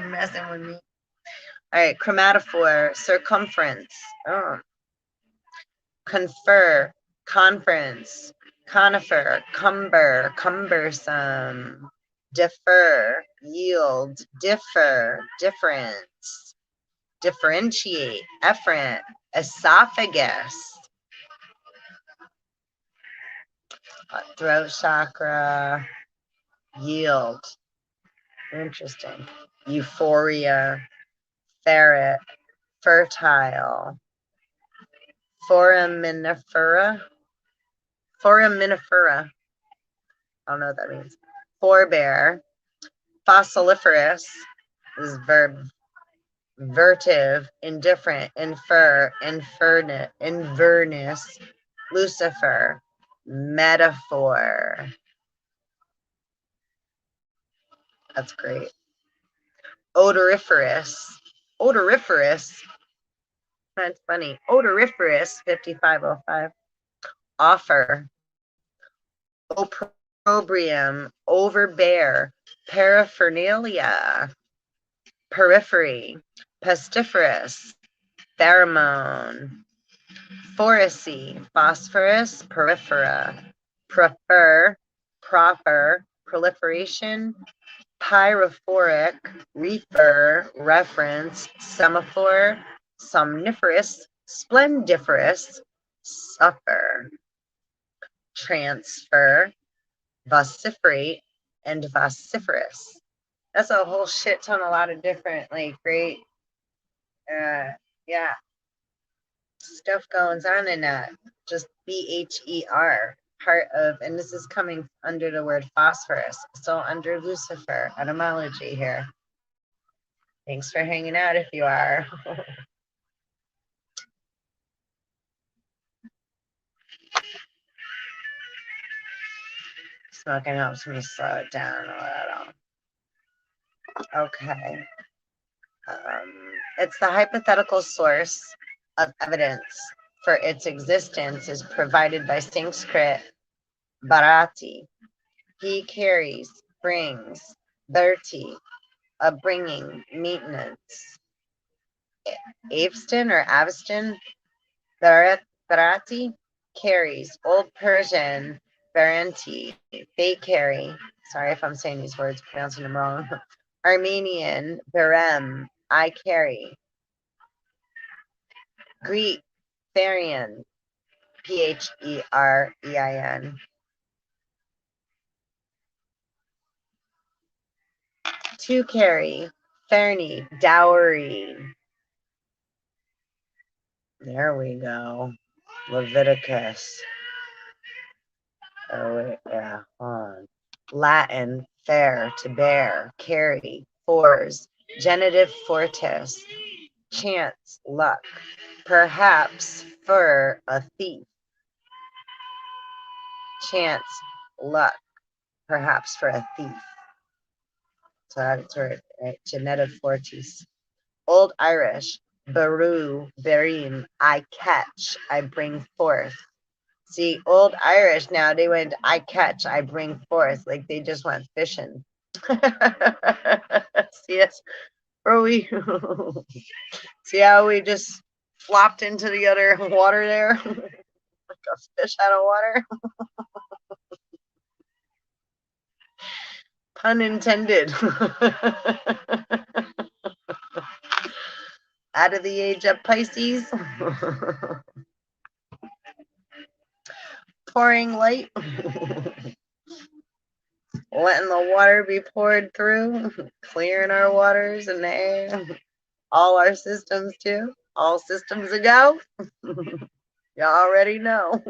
messing with me. All right, chromatophore, circumference. Oh. Confer, conference, conifer, cumber, cumbersome. Defer, yield, differ, difference. Differentiate, efferent, esophagus. Throat chakra, yield. Interesting. Euphoria, ferret, fertile. Foraminifera. I don't know what that means. Forebear. Fossiliferous. This is verb. Vertive, indifferent, infer, infernus. Lucifer, metaphor. That's great. Odoriferous. Odoriferous. That's funny. Odoriferous, 5505. Offer. Opprobrium, overbear. Paraphernalia. Periphery. Pestiferous. Pheromone. Phoracy. Phosphorus. Periphera. Prefer. Proper. Proliferation. Pyrophoric, refer, reference, semaphore, somniferous, splendiferous, suffer, transfer, vociferate, and vociferous. That's a whole shit ton, a lot of different, like, great, yeah, stuff goes on in that. Just BHER, part of, and this is coming under the word phosphorus. So under Lucifer, etymology here. Thanks for hanging out if you are. Smoking helps me slow it down a little. Okay. It's the hypothetical source of evidence for its existence is provided by Sanskrit bharati. He carries, brings, bharti, a bringing, maintenance. Aveston or Aveston, bharati, carries. Old Persian, baranti, they carry. Sorry if I'm saying these words, pronouncing them wrong. Armenian, berem, I carry. Greek, Therian, Pherein. To carry, Ferni, dowry. There we go. Leviticus. Oh, wait, yeah, on. Latin, fair, to bear, carry, fours, genitive fortis, chance, luck, perhaps for a thief, chance, luck, perhaps for a thief. So that's where, right? Genitive fortis. Old Irish, baru, berim, I catch, I bring forth. See, Old Irish now, they went, I catch, I bring forth. Like they just went fishing. See us, or we see how we just flopped into the other water there? Like a fish out of water. Pun intended. Out of the age of Pisces. Pouring light. Letting the water be poured through. Clearing our waters and the air. All our systems too. All systems a go. You already know.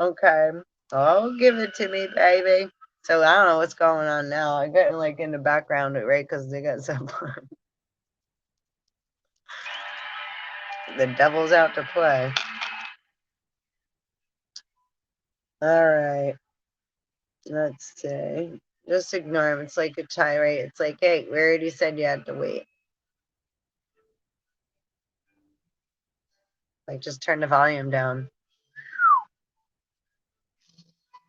Okay. Oh, give it to me, baby. So I don't know what's going on now. I got like in the background, right? Because they got some. The devil's out to play. All right. Let's see. Just ignore him. It's like a tirade. It's like, hey, we already said you had to wait. Like, just turn the volume down.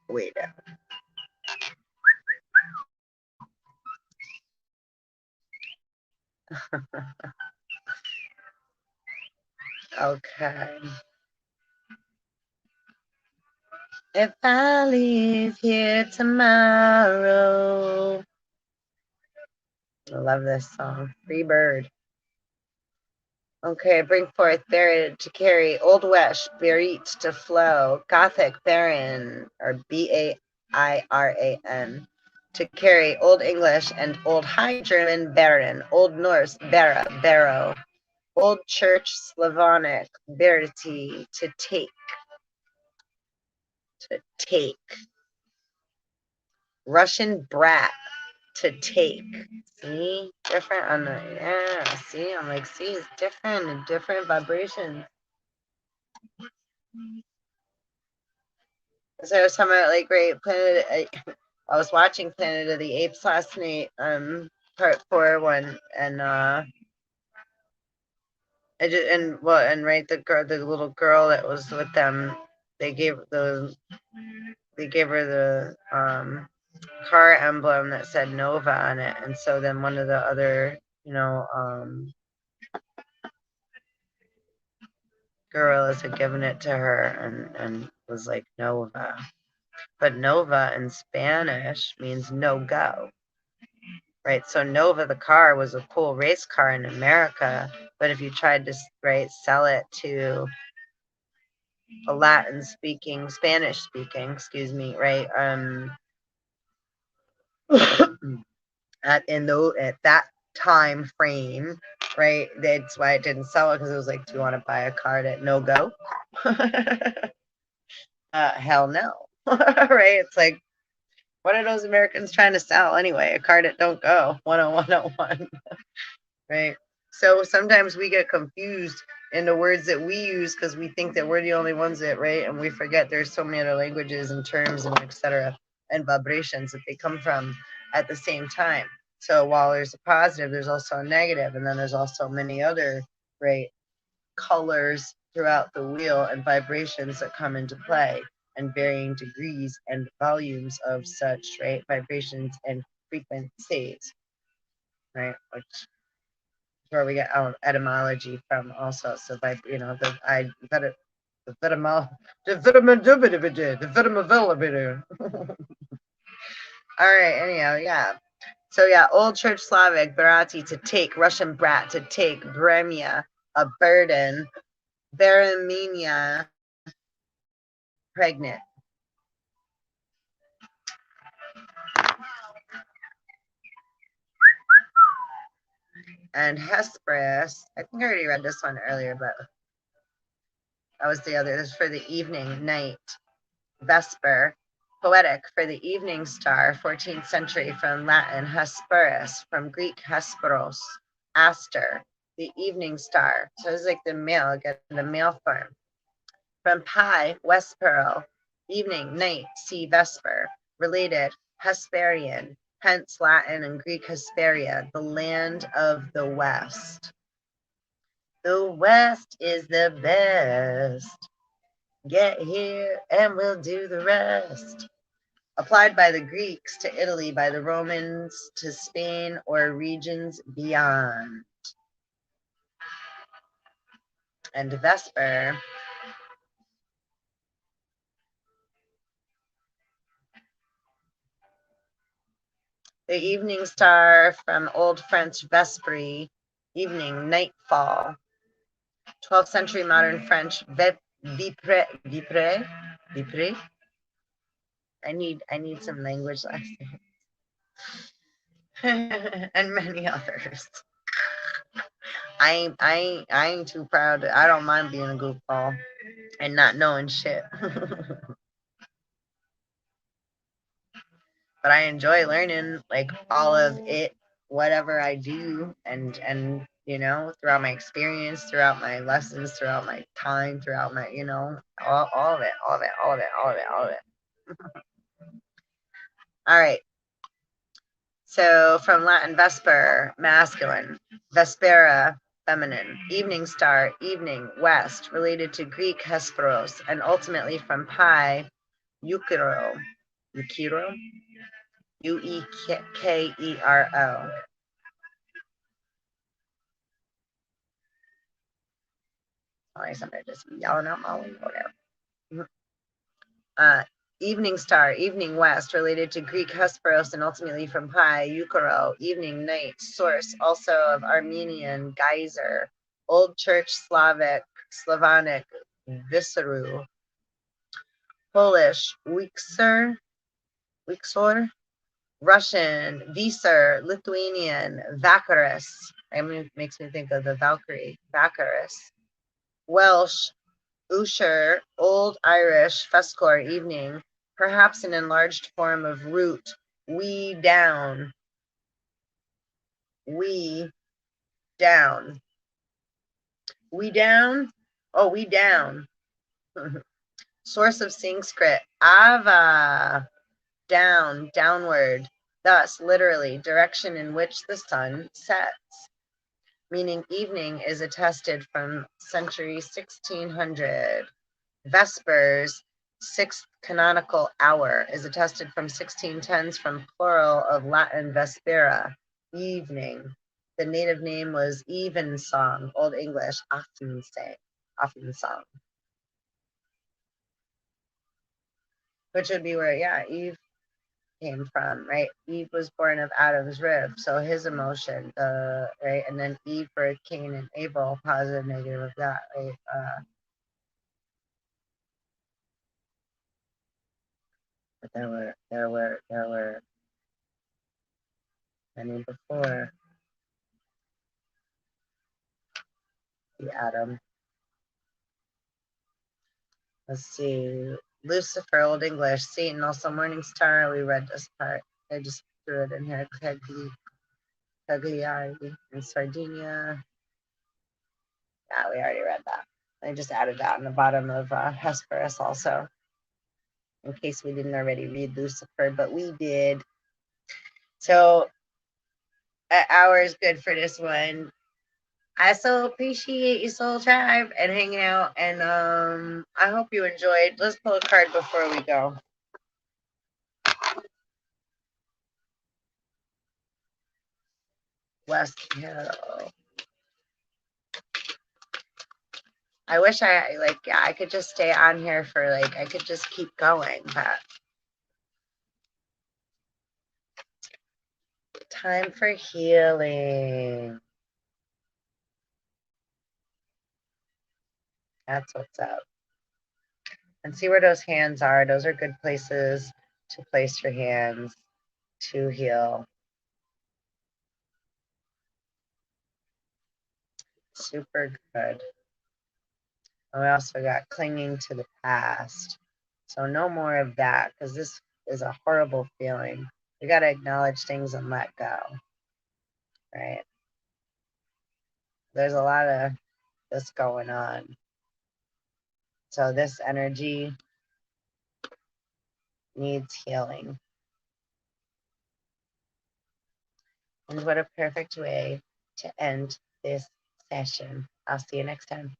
Wait. Okay. If I leave here tomorrow. I love this song. Free Bird. Okay, bring forth, buried to carry, Old West, berit to flow, Gothic, barren, or Bairan, to carry, Old English and Old High German, baron, Old Norse, bara, barrow, Old Church Slavonic, beriti, to take, Russian brat, to take. See, different on the, yeah, see, I'm like, see, it's different vibrations. So I was talking about like right Planet. I was watching Planet of the Apes last night, part 4 one, and I just and right the little girl that was with them, they gave the they gave her the car emblem that said Nova on it, and so then one of the other gorillas had given it to her and was like Nova. But Nova in Spanish means no go, right? So Nova, the car, was a cool race car in America, but if you tried to sell it to a Latin speaking, Spanish speaking, excuse me, right? At that time frame, right? That's why it didn't sell it, because it was like, do you want to buy a card at no go? Hell no. Right? It's like, what are those Americans trying to sell anyway? A card at don't go. 10101. Right? So sometimes we get confused in the words that we use because we think that we're the only ones that, right? And we forget there's so many other languages and terms and etc. and vibrations that they come from at the same time. So while there's a positive, there's also a negative, and then there's also many other, right, colors throughout the wheel and vibrations that come into play, and varying degrees and volumes of such, right, vibrations and frequencies, right, which is where we get our etymology from also. So by the vitamin. All right, anyhow, yeah. So yeah, Old Church Slavic, Barati, to take, Russian brat, to take, Bremia, a burden, Baramenia, pregnant. And Hesperus, I think I already read this one earlier, but that was the other. This is for the evening, night, vesper, poetic for the evening star, 14th century, from Latin Hesperus, from Greek Hesperos, aster, the evening star. So it's like the male, get the male form. From pi, Vespero, evening, night, see vesper, related, Hesperian, hence Latin and Greek Hesperia, the land of the West. The West is the best. Get here and we'll do the rest. Applied by the Greeks to Italy, by the Romans to Spain or regions beyond. And Vesper, the evening star, from Old French vespri, evening, nightfall. 12th century modern French, vipre. I need some language lessons. And many others. I ain't too proud. I don't mind being a goofball and not knowing shit. But I enjoy learning like all of it, whatever I do, and throughout my experience, throughout my lessons, throughout my time, throughout my all of it, all of it, all of it, all of it, all of it. All right. So from Latin vesper, masculine, vespera, feminine, evening star, evening, west, related to Greek Hesperos, and ultimately from pi, Ukero, Uekero. Sorry, somebody just yelling out my window there. Evening star, evening west, related to Greek Hesperos, and ultimately from pi, Ukero, evening night, source also of Armenian geyser, Old Church Slavonic, Viseru, Polish, Wixor, Russian, Visor, Lithuanian, Vakarus. I mean, it makes me think of the Valkyrie, Vakarus. Welsh, Usher, Old Irish, Fuscor, evening, perhaps an enlarged form of root, we down. We down. We down? Oh, we down. Source of Sanskrit, ava, down, downward. Thus, literally, direction in which the sun sets, meaning evening, is attested from century 1600. Vespers, sixth canonical hour, is attested from 1610s from plural of Latin vespera, evening. The native name was evensong, Old English, Offensong, which would be where, yeah, Eve came from, right? Eve was born of Adam's rib, so his emotion, right? And then Eve birthed Cain and Abel, positive, negative of that, right? But there were many before the Adam. Let's see. Lucifer, Old English, Satan, also morning star. We read this part. I just threw it in here. Cagliari in Sardinia. Yeah, we already read that. I just added that in the bottom of Hesperus also, in case we didn't already read Lucifer, but we did. So an hour is good for this one. I so appreciate you, Soul Tribe, and hanging out. And I hope you enjoyed. Let's pull a card before we go. West Hill. I wish I could just stay on here for I could just keep going, but time for healing. That's what's up. And see where those hands are. Those are good places to place your hands to heal. Super good. And we also got clinging to the past. So no more of that, because this is a horrible feeling. We got to acknowledge things and let go, right? There's a lot of this going on. So this energy needs healing. And what a perfect way to end this session. I'll see you next time.